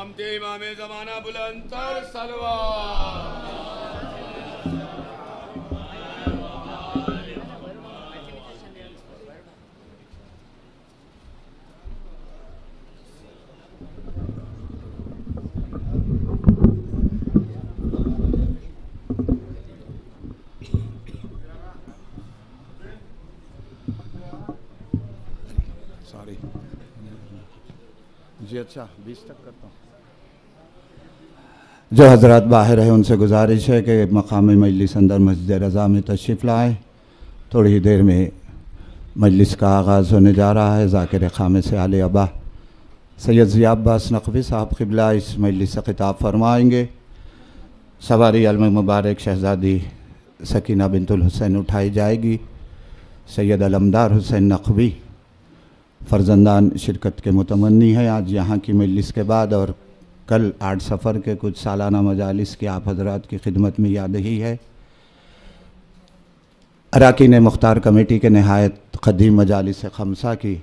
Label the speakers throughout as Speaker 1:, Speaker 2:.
Speaker 1: ममते इमाम ज़माना बुलंदतर सलवात।
Speaker 2: सॉरी जी, अच्छा 20 तक करता हूँ। जो हजरात बाहर है उनसे गुजारिश है कि मकाम मजलिस अंदर मस्जिद रज़ा में तशरीफ़ लाएँ। थोड़ी ही देर में मजलिस का आगाज़ होने जा रहा है। ज़ाकिर खामे से आले अबा सैयद ज़िया अब्बास नक़वी साहब क़िबला इस मजलिस से ख़िताब फरमाएँगे। सवारी अलम मुबारक शहज़ादी सकीना बिंतुल हुसैन उठाई जाएगी। सैयद अलमदार हुसैन नक़वी फ़र्जंदान शिरकत के मुतमन्नी है। आज यहाँ की मजलिस के बाद और कल 8 सफ़र के कुछ सालाना मजालिस की आप हज़रात की खिदमत में याद ही है। अराकीन मुख्तार कमेटी के नहायत क़दीम मजालिस खमसा की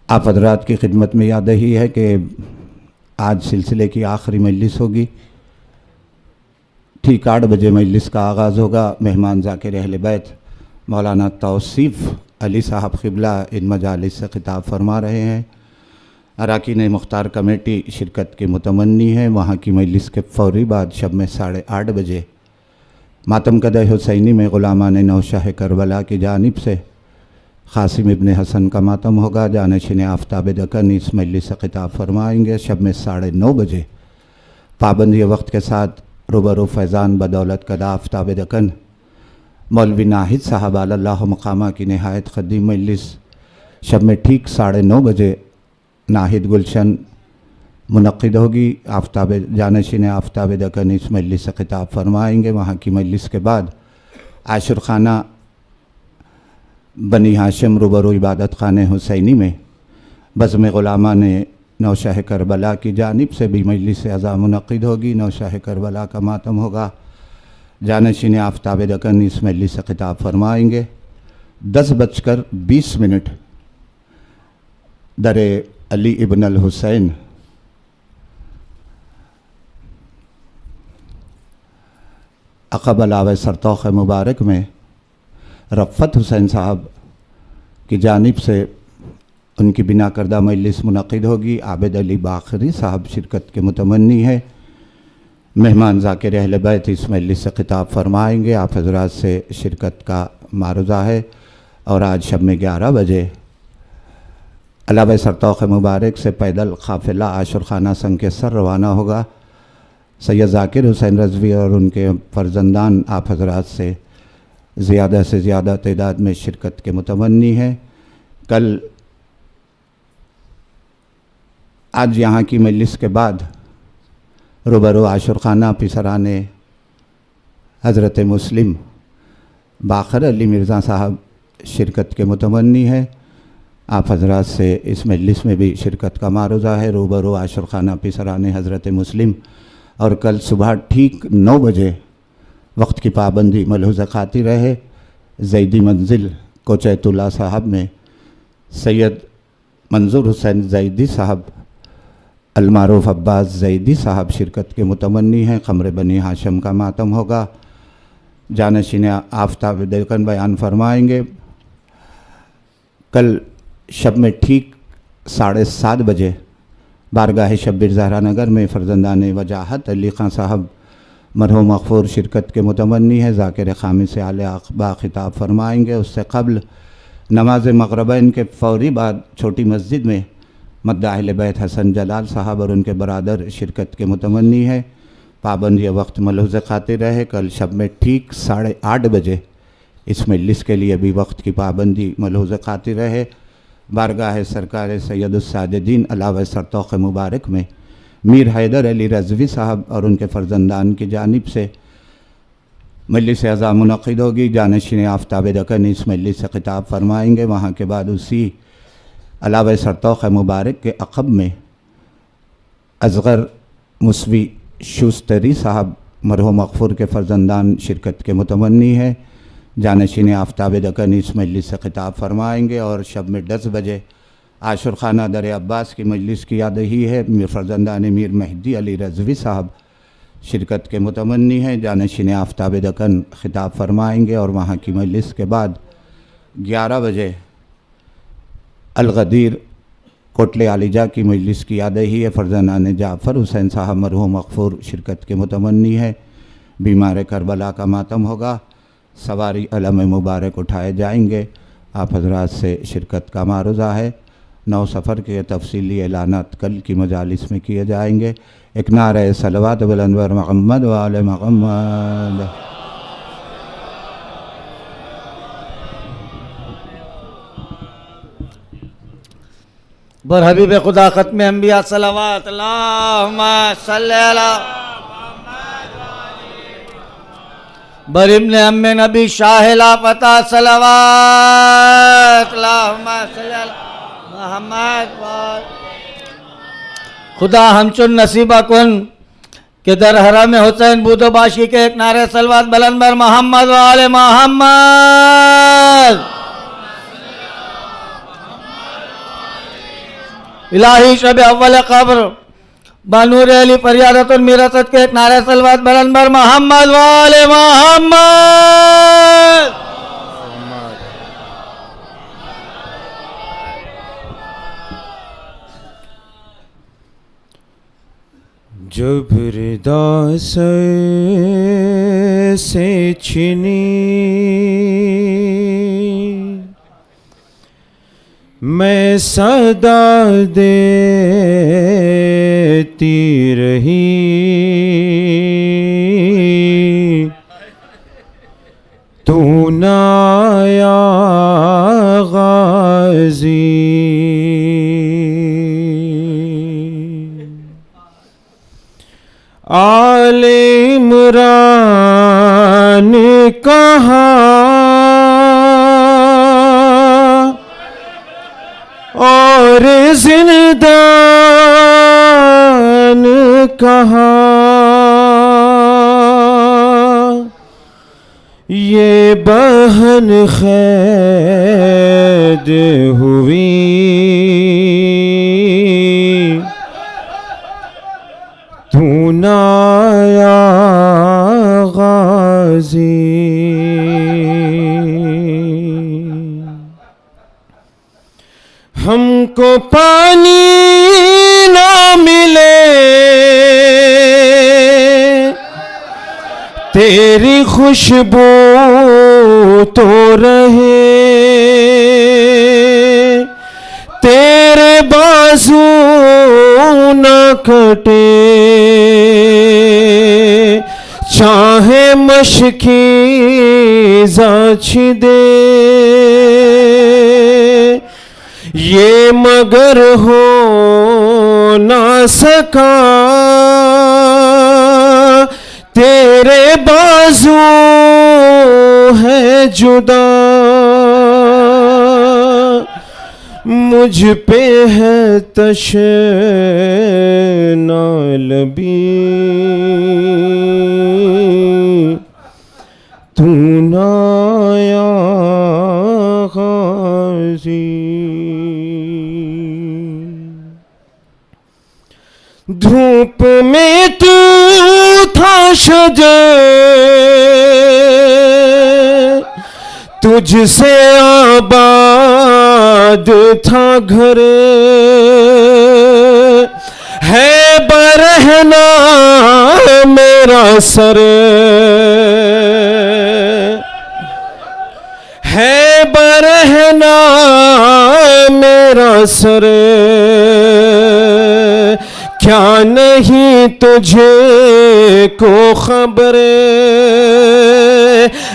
Speaker 2: आप हज़रात की खिदमत में याद ही है कि आज सिलसिले की आखिरी मजलिस होगी। ठीक 8 बजे मजलिस का आगाज़ होगा। मेहमान ज़ाकिर अहले बैत मौलाना तौसीफ़ अली साहब क़िबला इन मजालिस से ख़िताब फरमा रहे हैं। अराकीन मुख्तार कमेटी शिरकत की मुतमन्नी है। वहाँ की मजलिस के फ़ौरी बाद शब में 8:30 बजे मातम कदह हुसैनी में ग़ुलामान नौशाह करबला की जानिब से क़ासिम इब्न हसन का मातम होगा। जानशिन आफ्ताब दकन इस मजलिस से ख़िताब फरमाएँगे। शब में 9:30 बजे पाबंदी वक्त के साथ रूबरू फैज़ान बदौलत कदा आफ्ताब दकन मौलवी नाहिद साहब अल्लाह मकामा की नहायत क़दीम मजलिस शब में ठीक 9:30 बजे नाहिद गुलशन मुनक़्क़िद होगी। आफ्ताब जानशिन आफ्ताब दकन इस मजलिस से ख़िताब फरमाएँगे। वहाँ की मजलिस के बाद आशुर खाना बनी हाशिम रूबरू इबादत खाने हुसैनी में बज़्म ग़ुलामान नौशाह करबला की जानिब से भी मजलिस अज़ा मुनक़्क़िद होगी। नौशाह करबला का मातम होगा। जानशिन आफ्ताब दकन इस मजलिस से ख़िताब फरमाएँगे। 10:20 दर अली इब्न अल हुसैन अक़ब आव सरतौक़ मुबारक में रफ़त हुसैन साहब की जानिब से उनकी बिना करदा मजलिस मुनक़्क़िद होगी। आबिद अली बाखरी साहब शिरकत के मुतमन्नी है। मेहमान ज़ाकिर अहले बैत इस मजलिस से ख़िताब फरमाएँगे। आप हज़रात से शिरकत का मारुज़ा है। और आज शब में 11 बजे अलावा सरतौक़ मुबारक से पैदल काफ़िला आशुर खाना संग के सर रवाना होगा। सैयद ज़ाकिर हुसैन रज़वी और उनके फ़र्जंदान आप हज़रात से ज़्यादा तादाद में शिरकत के मुतमन्नी है। कल आज यहाँ की मजलिस के बाद रूबरू आशुर खाना पिसराने हज़रत मुस्लिम बाखर अली मिर्ज़ा साहब शिरकत के मुतमन्नी है। आप हज़रात से इस मजलिस में भी शिरकत का मारुज़ा है। रूबरू आशुर खाना पिसराने हज़रत मुस्लिम और कल सुबह ठीक 9 बजे वक्त की पाबंदी मलहूज़ खातिर रहे। ज़ैदी मंजिल कोचैतुल्ला साहब में सैयद मंजूर हुसैन ज़ैदी साहब अलमारूफ़ अब्बास ज़ैदी साहब शिरकत के मुतमन्नी हैं। क़मर बनी हाशिम का मातम होगा। जानशिन आफ्ताब दकन बयान फरमाएँगे। कल शब में ठीक 7:30 बजे बारगाह शब्बीर ज़हरा नगर में फ़र्जंदान वजाहत अली ख़ान साहब मरहूम मग़फ़ूर शिरकत के मुतमन्नी है। ज़ाकिर खामी से आले अक़बा ख़िताब फरमाएँगे। उससे क़ब्ल नमाज मग़रिबैन के फ़ौरी बाद छोटी मस्जिद में मद्दा अहले बैत हसन जलाल साहब और उनके बरादर शिरकत के मुतमन्नी है। पाबंदी वक्त मलहूज़ खातिर रहे। कल शब में ठीक 8:30 बजे इस मजलिस के लिए भी वक्त की पाबंदी मलहूज़ खातिर रहे। बारगाह सरकार सैयदुस्साजिदीन अलावा सरतौक़ मुबारक में मीर हैदर अली रज़वी साहब और उनके फ़र्जंदान की जानिब से मजलिस अज़ा मुनक़्क़िद होगी। जानशिन आफ्ताब दकन इस मजलिस से ख़िताब फरमाएँगे। वहाँ के बाद उसी अलावा सरतौक़ मुबारक के अक़ब में असग़र मुस्वी शुस्तरी साहब मरहूम मग़फ़ूर के फ़र्जंदान शिरकत के मुतमन्नी है। जानशिन आफ्ताब दकन इस मजलिस से ख़िताब फरमाएँगे। और शब में 10 बजे आशुर खाना दर अब्बास की मजलिस की याद ही है। फर्जंदान मीर मेहदी अली रज़वी साहब शिरकत के मुतमन्नी हैं। जानशीन आफ्ताब दकन ख़िताब फरमाएँगे और वहाँ की मजलिस के बाद 11 बजे अलगदीर कोटले आलिजा की मजलिस की याद ही है। फर्जंदान जाफ़र हुसैन साहब मरहूम मग़फ़ूर शिरकत के मुतमन्नी है। बीमार करबला का मातम होगा। सवारी अलम मुबारक उठाए जाएंगे। आप हजरात से शिरकत का मारुज़ा है। 9 सफ़र के तफसीली ऐलानात कल की मजालिस में किए जाएंगे। एक नारे सलवात बुलंद बर मोहम्मद व आले मोहम्मद।
Speaker 3: बर हबीब खुदा ख़त्म अंबिया सलवात अल्लाहुम्मा सल्ली अला बर इब्ने अम्मे नबी शाहिला पता सलवात अल्लाहुम्मा सल्ली अला मोहम्मद। खुदा हमचुन नसीबा कुन के दर हरम हुसैन बूदोबाशी के एक नारे सलवात बुलंद बर मोहम्मद व आले मोहम्मद। इलाही शब अव्वल कब्र बानूर अली फरियादतुल मिरसत के एक नारे सलवात बुलंद बर मोहम्मद व आले मोहम्मद।
Speaker 4: जब रिदा से छिनी मैं सदा देती रही। तू ना आया गाजी आले इमरान कहा और जिंदान कहा। ये बहन खैद हुई तू ना आया गाजी। हमको पानी ना मिले तेरी खुशबू तो रहे। तेरे बाजू न कटे चाहे मशकी जाच दे। ये मगर हो ना सका तेरे बाजू है जुदा। मुझ पे है तशनालबी तू ना आया गाजी। धूप में तू था शजर तुझसे आबाद था घर। है बरहना मेरा सर है बरहना मेरा सर। क्या नहीं तुझे को खबर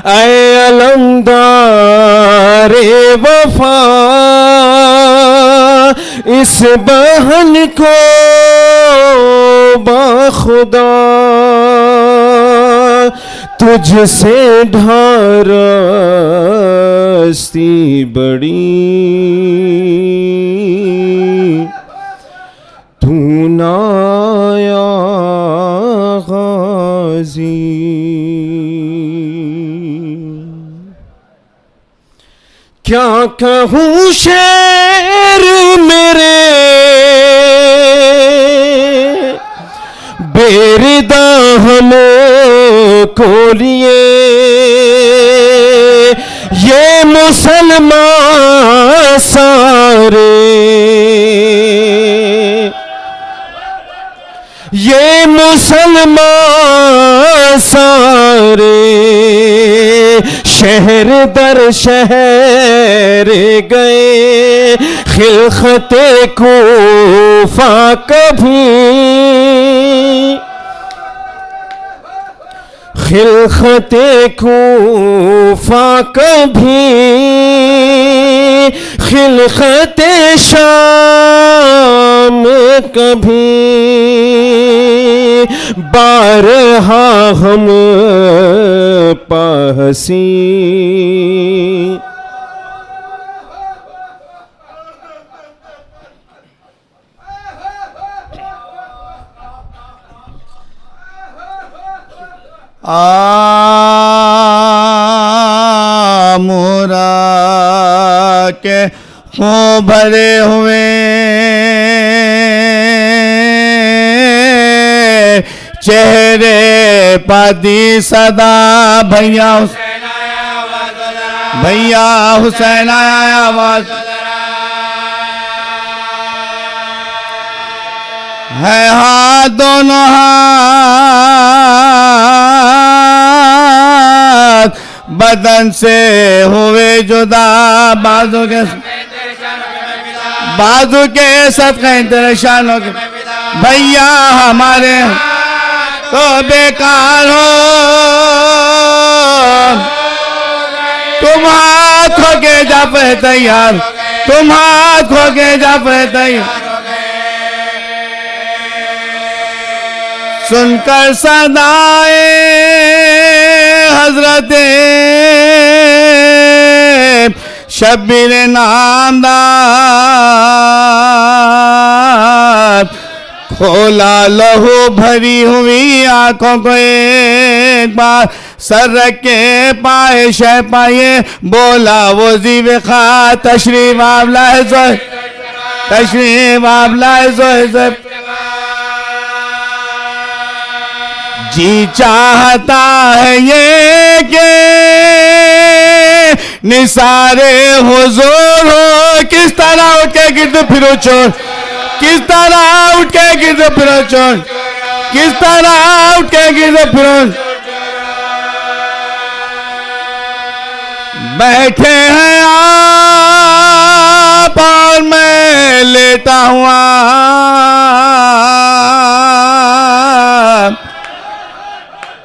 Speaker 4: ऐ अलमदारे वफा। इस बहन को बाखुदा तुझसे ढारस्ती बड़ी तू ना आया गाजी। क्या कहूँ शेर मेरे बेरिदा हमको लिए, ये मुसलमान सारे, ये मुसलमान सारे शहर दर शहर गए, खिलखते कूफा कभी, खिलखते कूफा कभी, खिलखते शाम कभी, बारहा हम पासी,
Speaker 3: मोरा के हो भरे हुए चेहरे पादी सदा, भैया भैया हुसैन आया आवाज है, हाथ दोनों हाथ बदन से हुए जुदा, बाजू के सदक़े तेरे शानों के भैया हमारे तो बेकार हो, तुम हाथ हो के जा पे तैयार, तुम हाथ हो के जा पे तैयार, सुनकर सदाए हजरत शब्बीर नामदार, खोला लहू भरी हुई आंखों को एक बार, सर रख के पाए शह पाए, बोला वो जीवे खा तशरीफ आप लाए, तशरीफ आप लाए, जी चाहता है ये के निसारे हुजूर हो, किस तरह उठ के गिरद फिरो चोर, किस तरह उठ के गिरद फिरो चोर, किस तरह उठ के गिरद फिरो, बैठे हैं आप और मैं लेटा हुआ,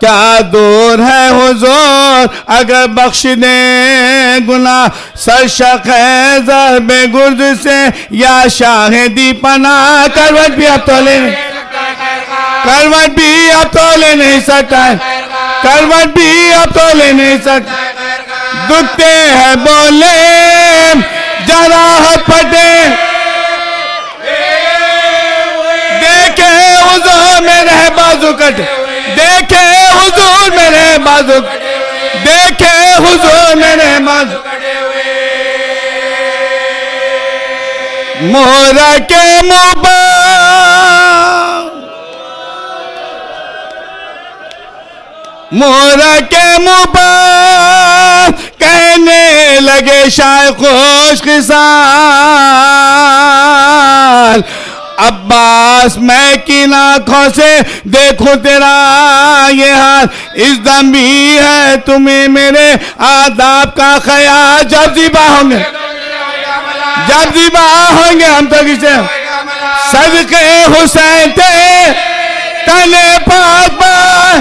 Speaker 3: क्या दूर है हुजूर अगर बख्श दे गुनाह, सरशक है ज़रबे गुर्द से या शाहिदी पना, करवट भी अब तो ले, करवट भी अब तो ले नहीं सकता, करवट भी अब तो ले नहीं सकता, दुखते हैं बोले जरा हटपटे, देखे हुजूर मेरे बाजू कट, देखे हुजूर मेरे बाजू, देखे हुजूर मेरे बाजू, मोरा के मोरा के मुबारक कहने लगे शाय खुश किसान, अब्बास मैं किन आंखों से देखूं तेरा ये हाल, इस दम भी है तुम्हें मेरे आदाब का ख्याल, जब ज़िबा होंगे, जब ज़िबा होंगे हम तो किसे सदके हुसैन थे तने पाक बार,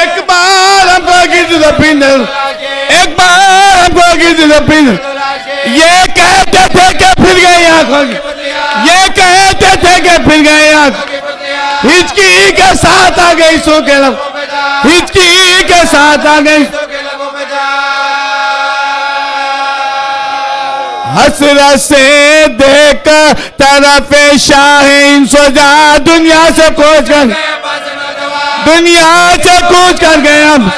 Speaker 3: एक बार हमको गिर दो पिंडर, एक बार हमको गिर दो पिंडर, ये कहते थे कि फिर गए आंखों, ये कहते थे कि फिर गए आंखों, हिचकी के साथ आ गई सो के लब, हिचकी के साथ आ गई, हसरत से देख तरफ शाहीन सो जा, दुनिया से कूच कर, दुनिया से कूच कर गए हम,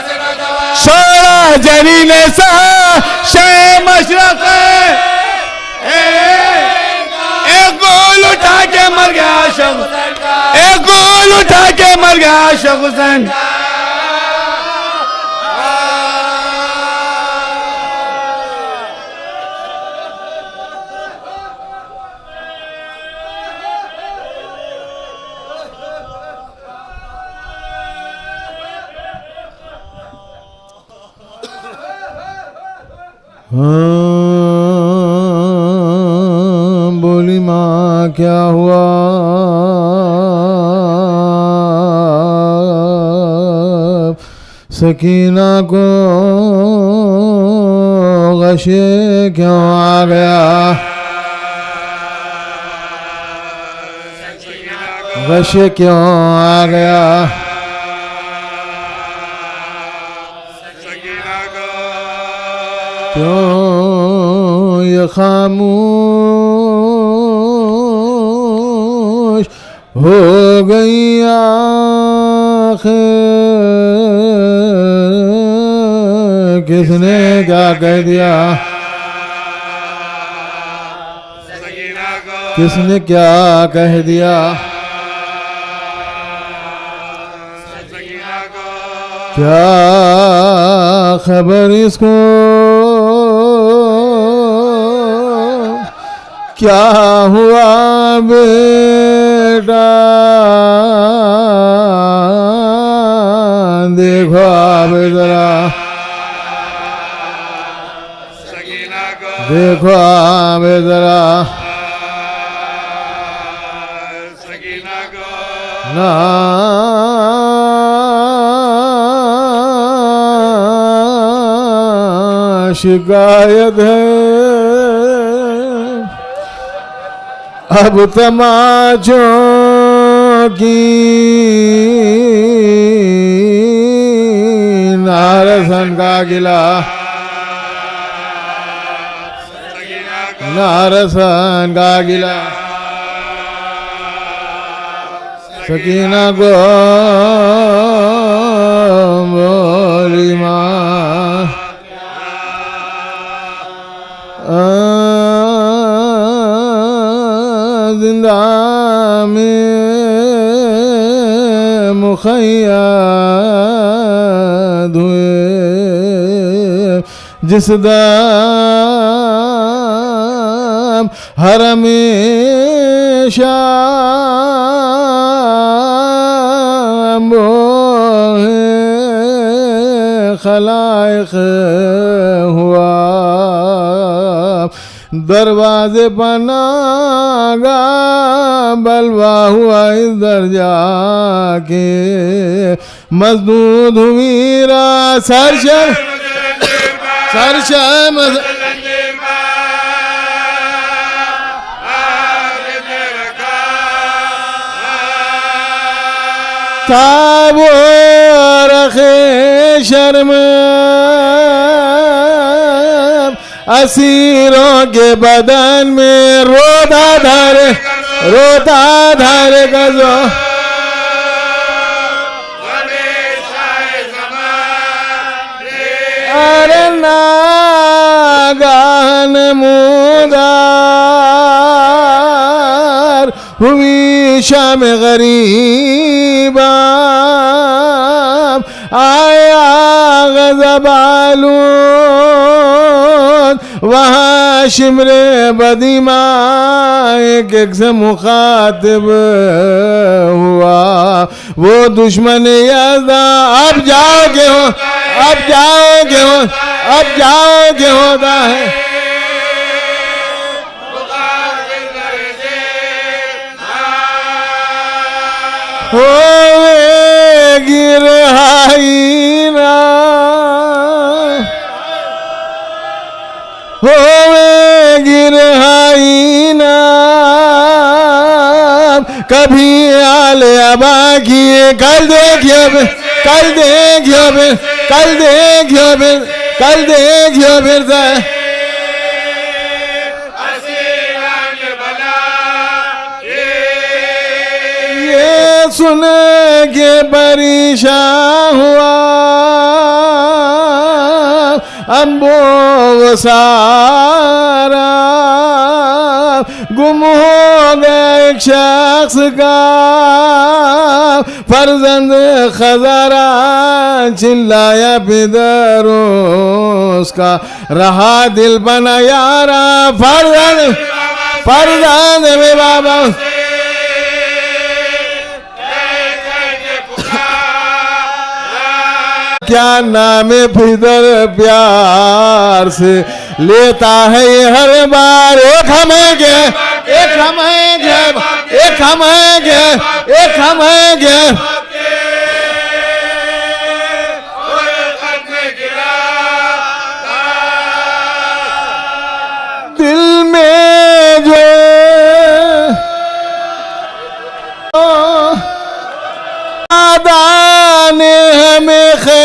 Speaker 3: शोरा जरीने सा आशिक एक गोल उठा के मर गया आशिक हुसैन।
Speaker 5: बोली माँ क्या हुआ? सकीना को गशे क्यों आ गया? गशे क्यों आ गया? क्यों ये खामोश हो गई आखिर? किसने क्या कह दिया? किसने क्या कह दिया? क्या खबर इसको? क्या हुआ बेटा? देखो आप जरा, देखो आप जरा, ना शिकायत है अब तमाचों की, नारसन का गिला, नारसन का गिला। सकीना को बोली माँ जिंदा में मुखैयद हुए जिस दम हरमेशा खलाइक हुआ दरवाजे पर नागा बलवा हुआ इस दर्जा के मजदूद हुई रा सरशम सरशम ताबो रखे शर्म असीरों के बदन में रोता धारे गजो अरे नागान मुदार हुई शाम गरीबा आया गज़बालून वहाँ शिमरे बदीमा एक से मुखातिब हुआ वो दुश्मन यज़दा अब जाओगे हो अब जाओगे हो अब जाओगे होता है हो गिरहाईना हो गिरहाईना कभी आले अबा किए कल देखियो फिर से सुन के परेशान हुआ अम्बो सारा गुम हो गए एक शख्स शख्स का फर्जंद खजारा चिल्लाया पिदरों का रहा दिल बना यारा फर्जंद फर्जंद में बाबा क्या नाम फिदर प्यार से लेता है ये हर बार एक हम है एक हम है एक हम है एक हम है दिल में जो ने हमें खैर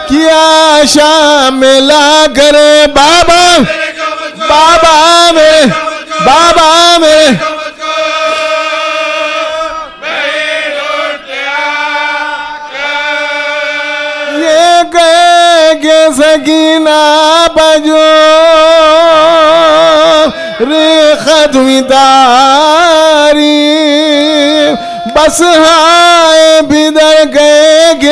Speaker 5: किया शामिल करे बाबा बाबा में बाबा में ये कहे सकीना बजो रे खत्मीदारी बस हाय बिदर गए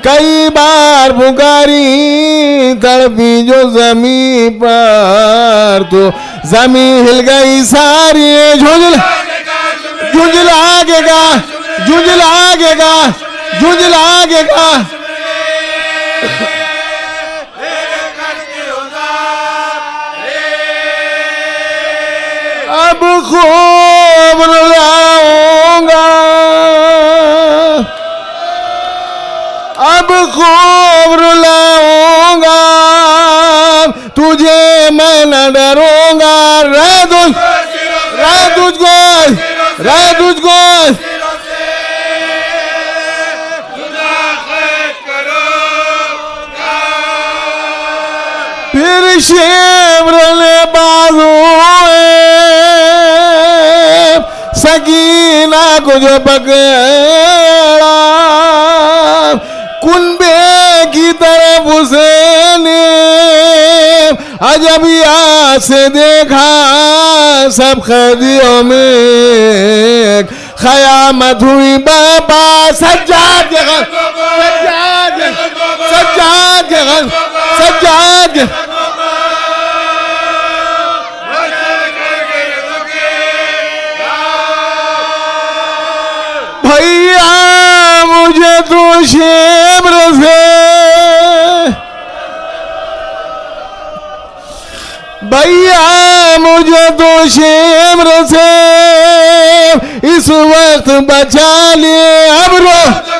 Speaker 5: कई बार पुकारी तड़पी जो जमी पर तो जमी हिल गई सारी झुंझलागेगा झुंझलागेगा झुंझलागेगा अब खूब रुलाऊंगा अब खूब रुलाऊंगा तुझे मैं न डरूंगा रह तुझको फिर शेवरले बाजू सकीना को जो पकड़ा कुंबे की तरफ उसे ने अजबिया से देखा सब कैदियों में खयामत हुई बाबा सज्जाद के घर सज्जाद के घर सज्जाद के भैया मुझे तो शेब्र से भैया मुझे तो शेब्र से इस वक्त बचा लिए अब रोज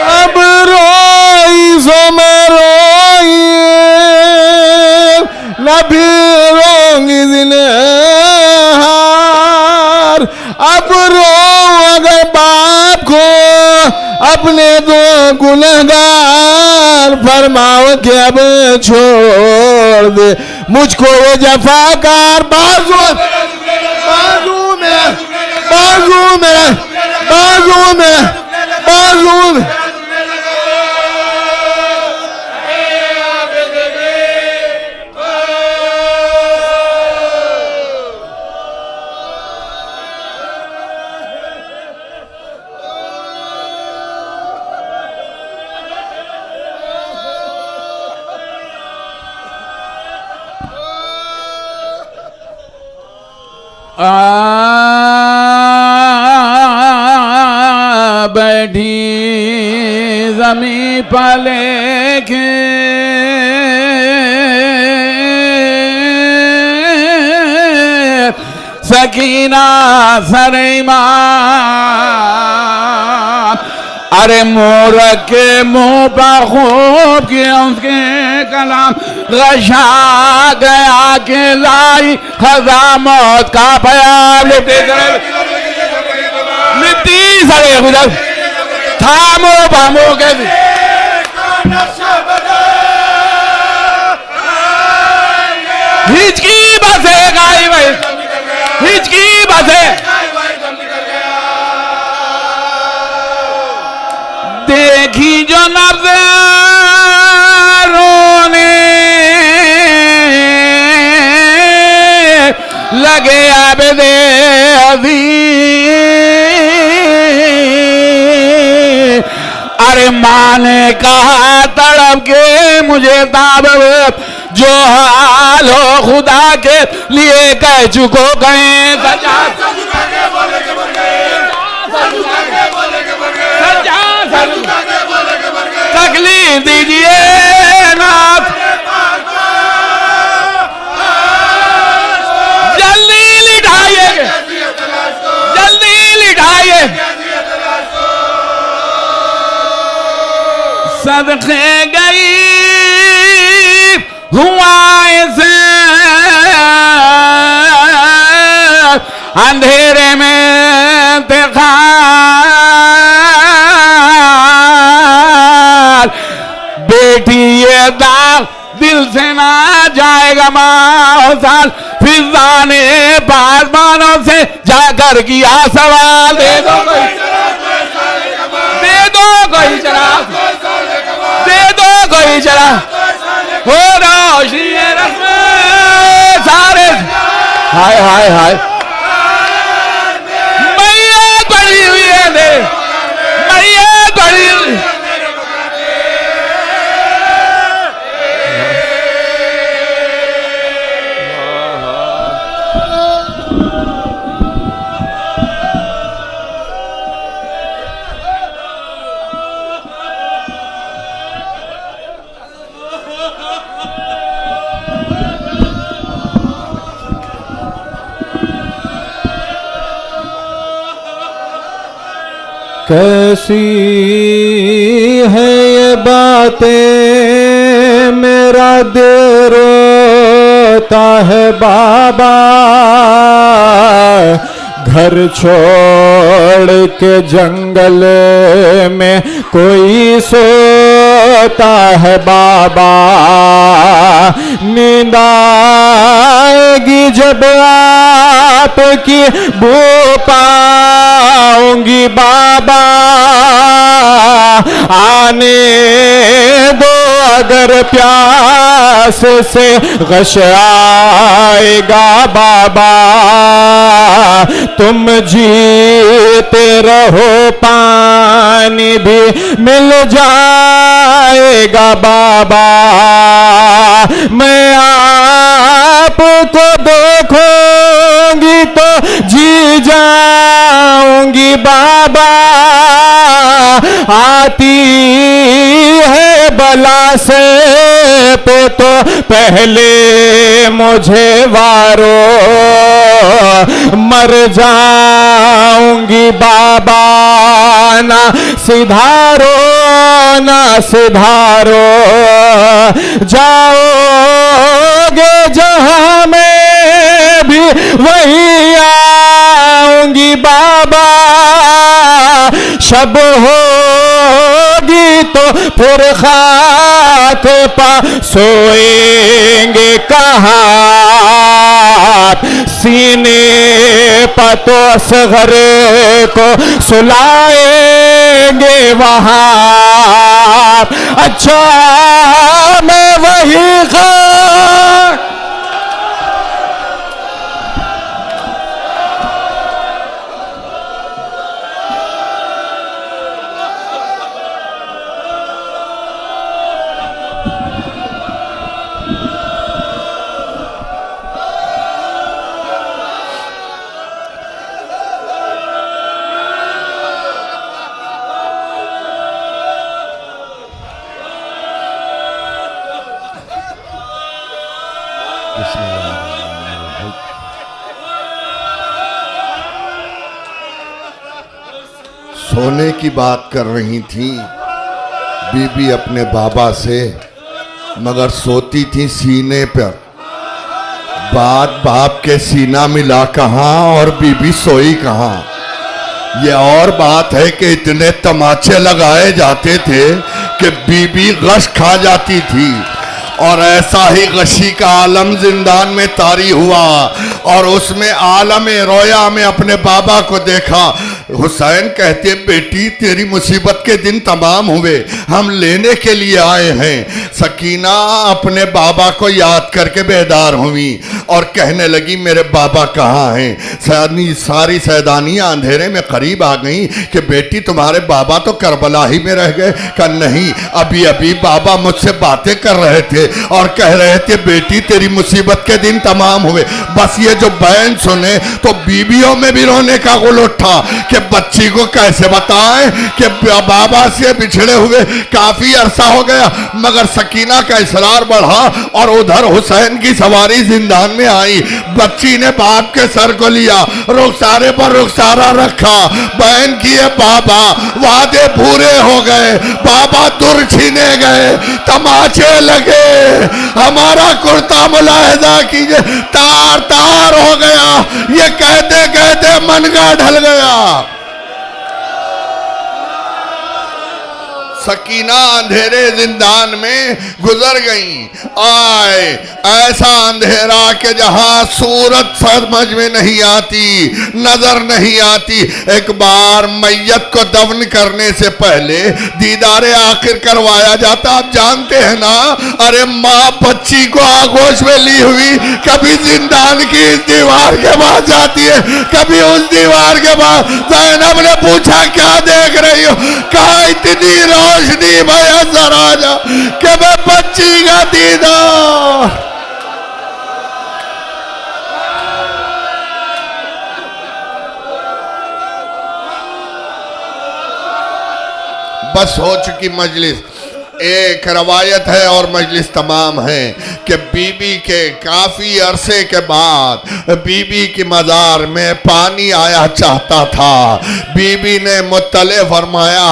Speaker 5: अब रोई सो मैं रोई न भी रोंगी जिन्हार अब रो अगर बाप को अपने दो गुनहगार फरमाओ कि अब छोड़ दे मुझको ये जफाकार बाजू में बैठी जमी पले के सकीना सरेमान अरे मोर के मुंह पर खूब के उसके कलाम गशा गया के लाई खजा मौत का प्यार लेते मिट्टी सरे गुजर थामो भामो के हिचकी बसे गाई भाई हिचकी बसे
Speaker 3: नब्ज़ रोने लगे आबिदे अज़ीज़। अरे माँ ने कहा तड़प के मुझे ताब जो हाल हो खुदा के लिए कह चुको गए। तकलीफ दीजिए नाथ, जल्दी लिटाइए, जल्दी लिटाइए। सदके गई हुआ इसे अंधेरे में इंतखाब। बेटी ये दाग दिल से ना जाएगा मासाल। फिजा ने पासमानों से जाकर किया सवाल, दे दो कोई, दे दो कोई चराग, दे दो कोई चराग, हो रोशनी रहमत सारे। हाय हाय हाय, मैया पड़ी हुई है, दे मैया पड़ी हुई।
Speaker 5: कैसी है ये बातें, मेरा दिल रोता है बाबा। घर छोड़ के जंगल में कोई सोता है बाबा। नींद आएगी जब आपकी बू पाऊंगी बाबा। आने दो अगर प्यास से गश आएगा बाबा। तुम जीते रहो पानी भी मिल जाएगा बाबा। मैं आपको देखूंगी तो जी जाऊंगी बाबा। आती है बला से पे तो पहले मुझे वारो। मर जाऊंगी बाबा, ना सिधारो ना सिधारो। जाओगे जहां में भी वही आऊंगी बाबा। शब होगी तो फिर खाक पा सोएंगे कहाँ। सीने पर तो असगर को सुलाएंगे वहाँ। अच्छा मैं वही खाक
Speaker 6: सोने की बात कर रही थी बीबी अपने बाबा से, मगर सोती थी सीने पर। बात बाप के सीना मिला कहाँ और बीबी सोई कहाँ। ये और बात है कि इतने तमाचे लगाए जाते थे कि बीबी गश खा जाती थी। और ऐसा ही गशी का आलम जिंदान में तारी हुआ और उसमें आलम रोया में अपने बाबा को देखा। हुसैन कहते बेटी तेरी मुसीबत के दिन तमाम हुए, हम लेने के लिए आए हैं। सकीना अपने बाबा को याद करके बेदार हुई और कहने लगी मेरे बाबा कहाँ हैं। सारी सैदानियाँ अंधेरे में करीब आ गई कि बेटी तुम्हारे बाबा तो करबला ही में रह गए। कहा नहीं, अभी अभी बाबा मुझसे बातें कर रहे थे और कह रहे थे बेटी तेरी मुसीबत के दिन तमाम हुए। बस ये जो बयान सुने तो बीवियों में भी रोने का गुल उठा कि बच्ची को कैसे बताएं कि बाबा से बिछड़े हुए काफी अरसा हो गया। मगर सकीना का इसरार बढ़ा और उधर हुसैन की सवारी जिंदान में आई। बच्ची ने बाप के सर को लिया, रुखसारे पर रुखसारा रखा, बहन किए बाबा वादे पूरे हो गए, बाबा दूर छीने गए, तमाचे लगे, हमारा कुर्ता मुलाहिजा कीजिए तार तार हो गया। ये कहते कहते मन का ढल गया। सकीना अंधेरे जिंदान में गुजर गई। आए ऐसा अंधेरा कि जहां सूरत समझ में नहीं आती, नजर नहीं आती। एक बार मैयत को दफन करने से पहले दीदारे आखिर करवाया जाता। आप जानते हैं ना, अरे माँ बच्ची को आगोश में ली हुई कभी जिंदान की इस दीवार के पास जाती है, कभी उस दीवार के पास। ज़ैनब ने पूछा क्या देख रही हो? कहा इतनी रोशनी भैया जरा जा कि मैं बच्ची का दीदार। बस हो चुकी मजलिस। एक रवायत है और मजलिस तमाम है कि बीबी के काफ़ी अरसे के बाद बीबी की मज़ार में पानी आया चाहता था। बीबी ने मुत्तले फरमाया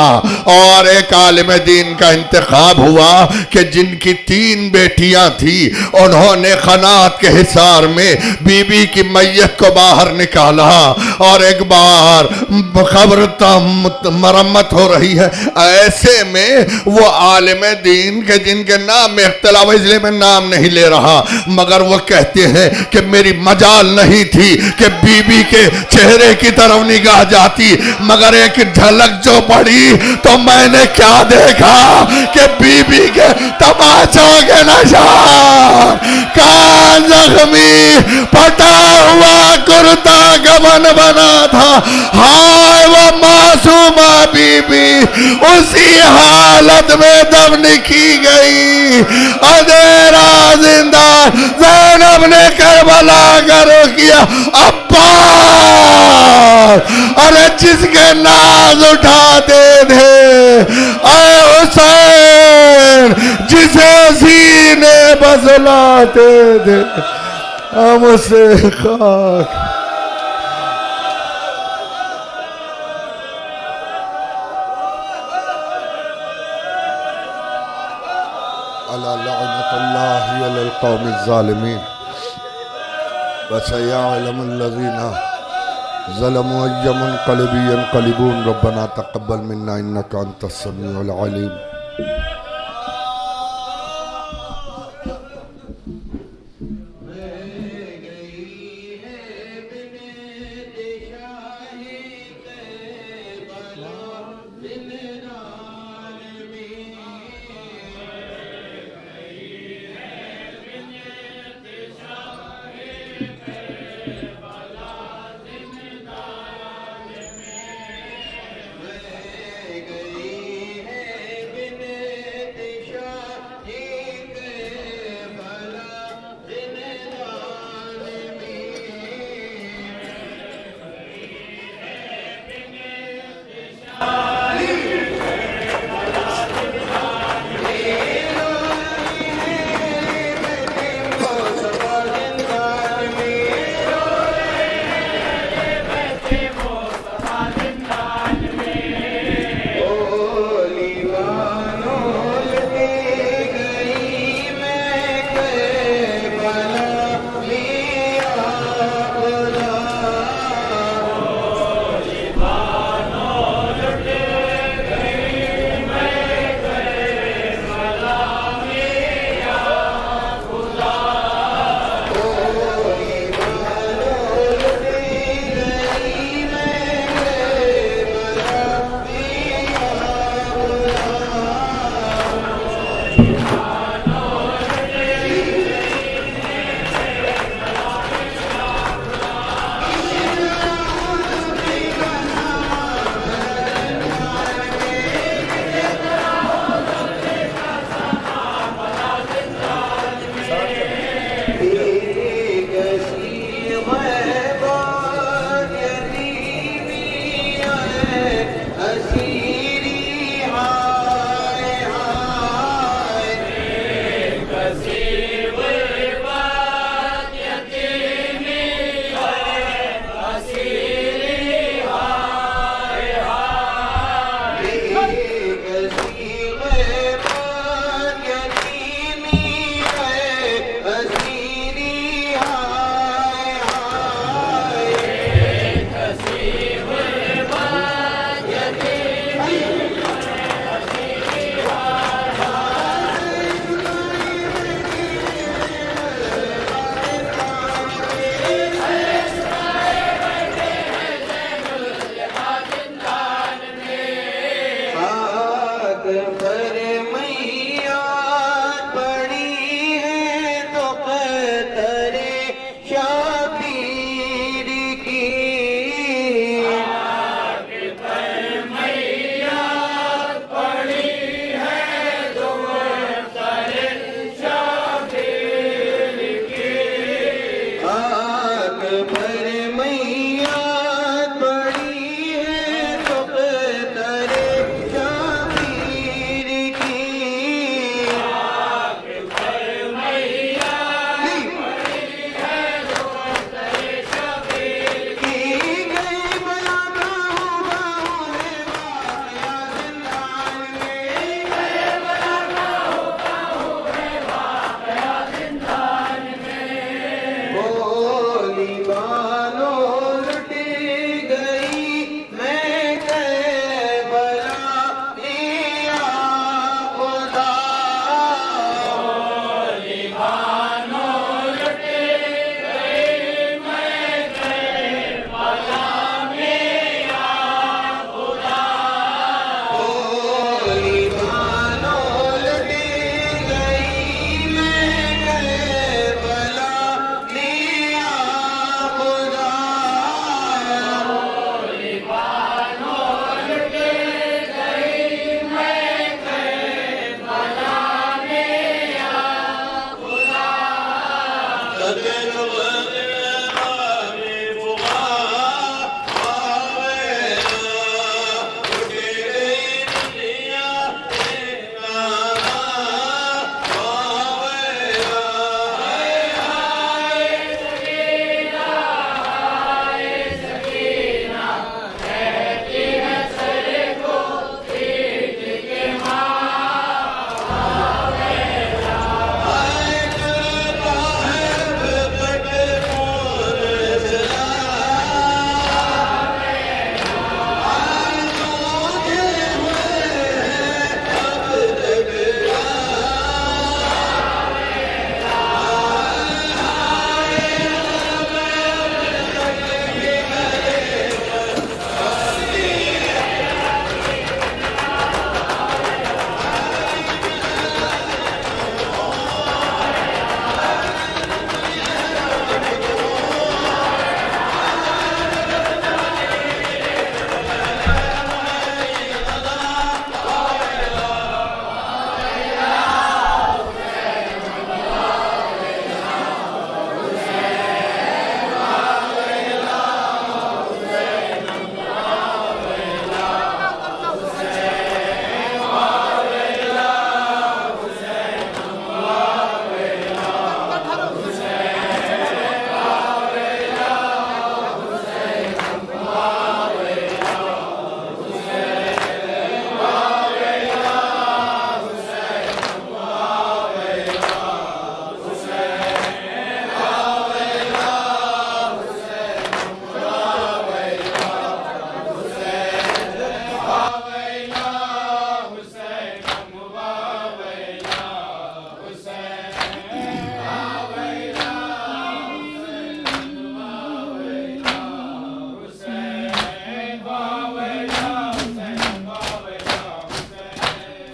Speaker 6: और एक आलिम दीन का इंतखाब हुआ कि जिनकी 3 बेटियां थी, उन्होंने खनात के हिसार में बीबी की मैयत को बाहर निकाला और एक बार खबर मरम्मत हो रही है। ऐसे में वो आलिम में दीन के जिनके नाम में इख्तिलाफ, इसलिए मैं नाम नहीं ले रहा, मगर वो कहते हैं कि मेरी मजाल नहीं थी कि बीबी के चेहरे की तरफ निगाह जाती, मगर एक झलक जो पड़ी तो मैंने क्या देखा कि बीबी के तमाचों के निशान, कान जख्मी, फटा हुआ कुर्ता गबन बना था। हाय वो मासूमा बीबी उसी हालत में दफन की गई। अंधेरा जिंदा ज़ैनब ने करबला का रुख किया। अब्बा अरे जिसके नाज उठाते थे, अरे हुसैन जिसे सीने बसलाते थे, हम उसे खाक। ज़ालिमीन वसयअलमुल्लज़ीना ज़लमू अय्यमुनक़लिबी यनक़लिबून रब्बना तक़ब्बल मिन्ना इन्नका अंतस समीउल अलीम।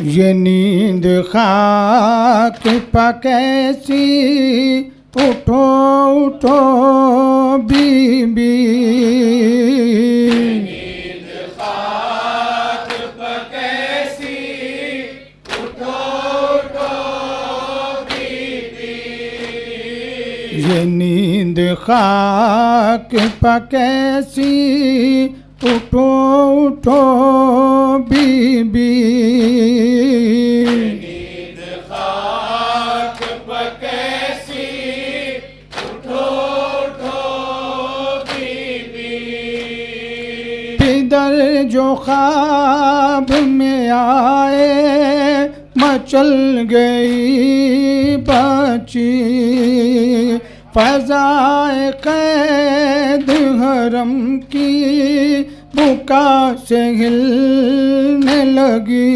Speaker 7: ये नींद खाक पकैसी उठो उठो बीबी,
Speaker 1: नींद खाक पकैसी उठो उठो बीबी,
Speaker 7: ये नींद खाक पकैसी उठो उठो बीबी,
Speaker 1: नींद खाक
Speaker 7: जो ख्वाब में आए मचल गई बची फ़ज़ाए क़ैद हरम की बुका से हिलने लगी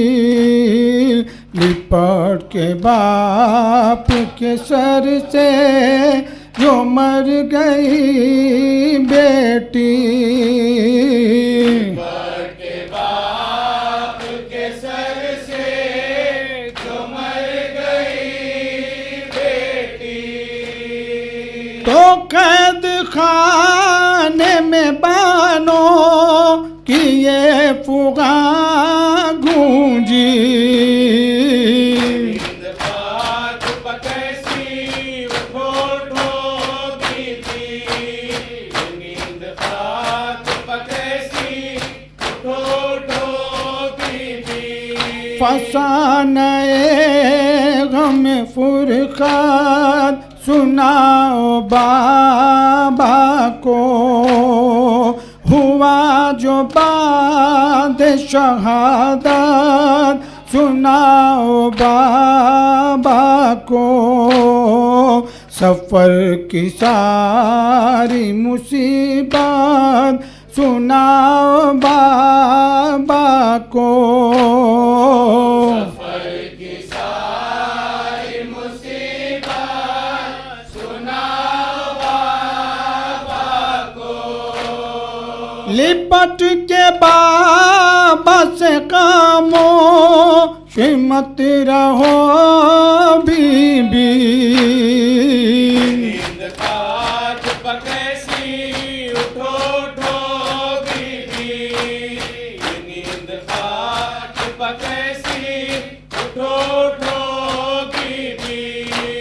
Speaker 7: लिपट के बाप के सर से जो मर गई बेटी
Speaker 1: के बाप के सर से जो मर गई बेटी
Speaker 7: तो कैद खाने में बानो कि ये फुगा गूंजी फसाने गम फुरक़त सुनाओ बाबा को हुआ जो बाद शहादत सुनाओ बाबा को सफ़र की सारी मुसीबत सुनाओ बाबा को लिपट के बाबा से खामोश मत रहो बीबी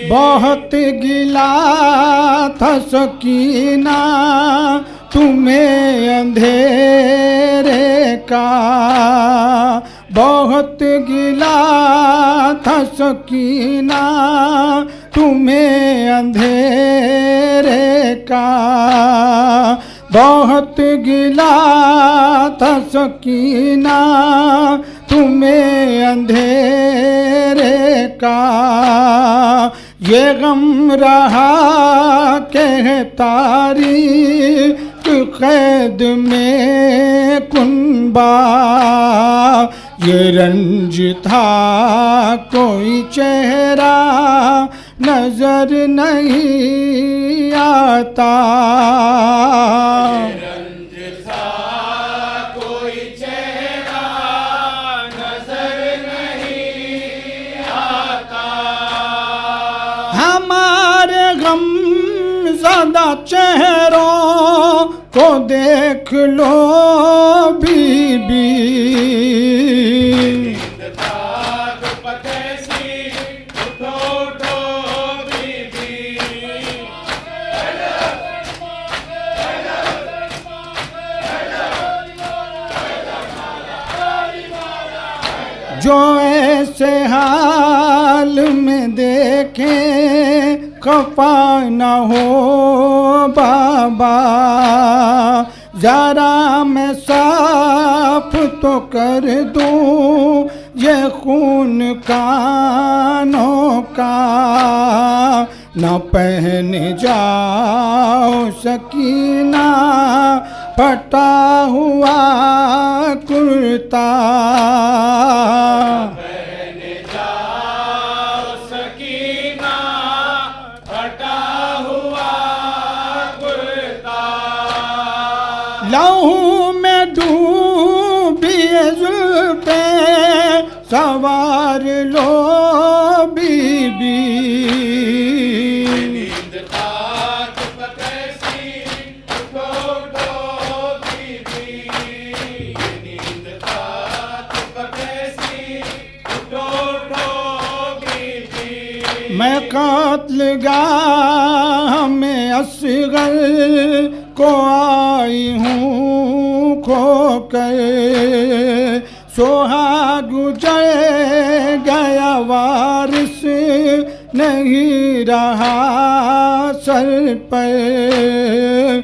Speaker 7: बहुत गिला था सकीना तुम्हें अंधेरे का बहुत गिला था सकीना तुम्हें अंधेरे का बहुत गिला था सकीना तुम्हें अंधेरे का ये गम रहा कहतारी कैद में कुनबा ये रंज था कोई चेहरा नजर नहीं आता ज़्यादा चेहरों को देख लो बीबी जो ऐसे हाल में देखे खफा न हो बाबा जरा मैं साफ तो कर दूं ये खून कानों का न पहन जाओ सकीना फटा हुआ कुर्ता लहू में डूबी जुल्फे सवार लो बीबी मैं कातलगाह में असगर को आई हूँ खो कर सुहाग गुजर गया वारिस नहीं रहा सर पर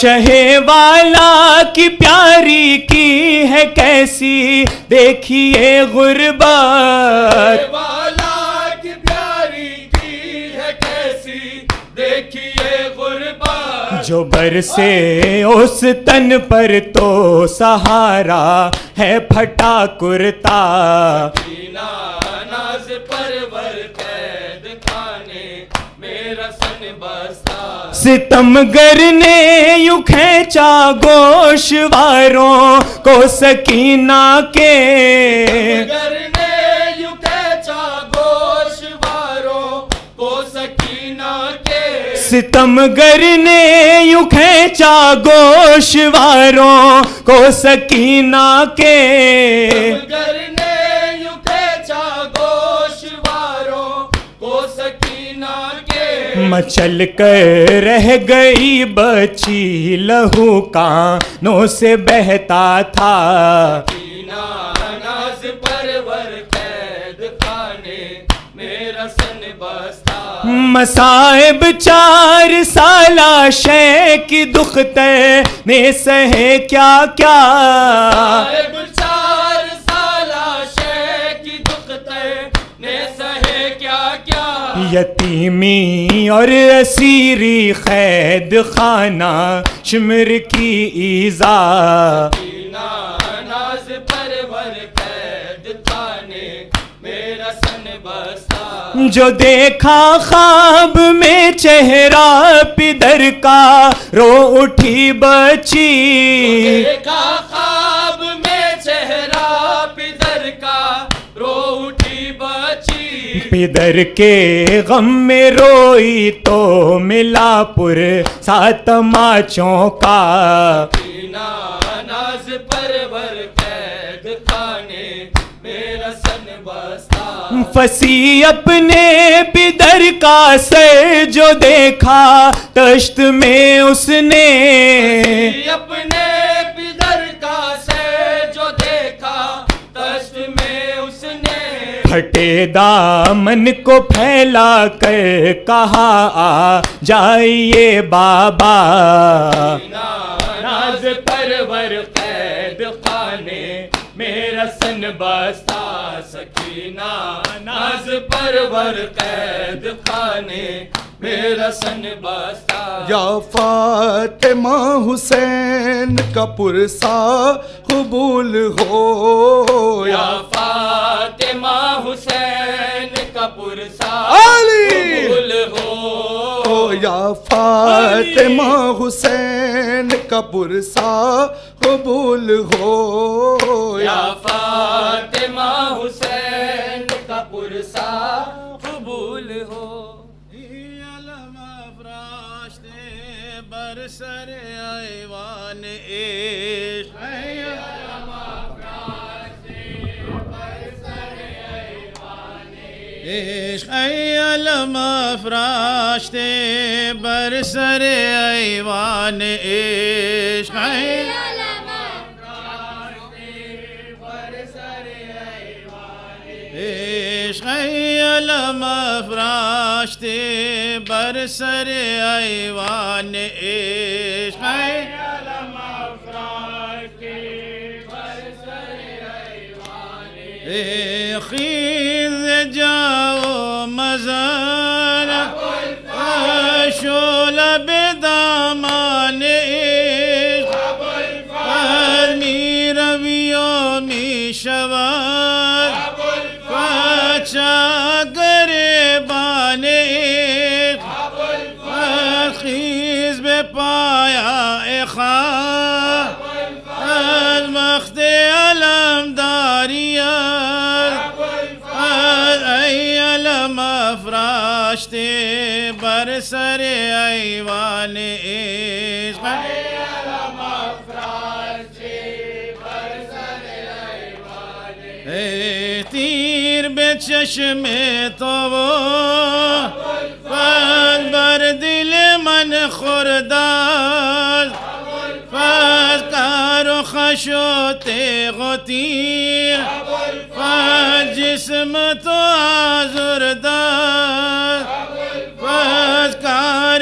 Speaker 4: शहे वाला की प्यारी की है कैसी देखिए गुर्बत,
Speaker 1: वाला की प्यारी की है कैसी देखिए गुर्बत।
Speaker 4: जो बरसे उस तन पर तो सहारा है फटा कुर्ता,
Speaker 1: सीना नाज परवर कैद खाने मेरा सन बस्ता।
Speaker 4: सितमगर ने यूं खींचा गोशवारों को सकीना के,
Speaker 1: मगर ने यूं खींचा गोशवारों को सकीना के।
Speaker 4: सितमगर ने यूं खींचा गोशवारों को सकीना के,
Speaker 1: मगर ने यूं खींचा गोशवारों को सकीना के।
Speaker 4: मचल कर रह गई बची लहू कानों से बहता था,
Speaker 1: सीना नाज परवर कैद खाने मेरा सन बस्ता।
Speaker 4: मसाइब 4 साला शे की दुखते ने सहे क्या क्या,
Speaker 1: साहिब 4 साला शे की दुखते ने सहे क्या क्या।
Speaker 4: यतीमी और असीरी कैद खाना शिमर की ईजा,
Speaker 1: सीना नाज परवर कैद खाने मेरा सन बस्ता।
Speaker 4: जो देखा ख्वाब में चेहरा पिदर का रो उठी बची,
Speaker 1: देखा ख्वाब में चेहरा पिदर का रो उठी बची।
Speaker 4: पिदर के गम में रोई तो मिला पुर सात माचों का,
Speaker 1: सीना नाज परवर कैद खाने मेरा सन बस्ता।
Speaker 4: फसी अपने पिदर का सर जो देखा तश्त में उसने,
Speaker 1: अपने पिदर का सर जो देखा तश्त में उसने।
Speaker 4: फटे दामन को फैला कर कहा आ जाइए बाबा,
Speaker 1: सीना नाज परवर कैद खाने मेरा सन बस्ता। सकीना नाज परवर कैद खाने मेरा सन बस्ता।
Speaker 5: या फातिमा हुसैन का पुरसा कबूल हो,
Speaker 1: या फातिमा हुसैन का पुरसा
Speaker 5: अली!
Speaker 1: कबूल हो।
Speaker 5: या फातिमा हुसैन का पुरसा कबूल हो,
Speaker 1: या फातिमा हुसैन का पुरसा कबूल हो।
Speaker 3: बरसर ऐवान इश्क अलम अफराश्ते बरसर ऐवान इश्क अलम अफराश्ते बरसर ऐवान इश्क खीज जाओ मज़ार शोला बेदामान मी रवियों मी शवार पचा करे बाने खीज बे पाया एखा मख्ते अलमदारिया अफराश्ते बरसर ऐवान इश्क तीर बेचश्मे तो वो बर दिल मन खुरदार कारो खशोते गोतीर जिस्म तो आजुरदार कार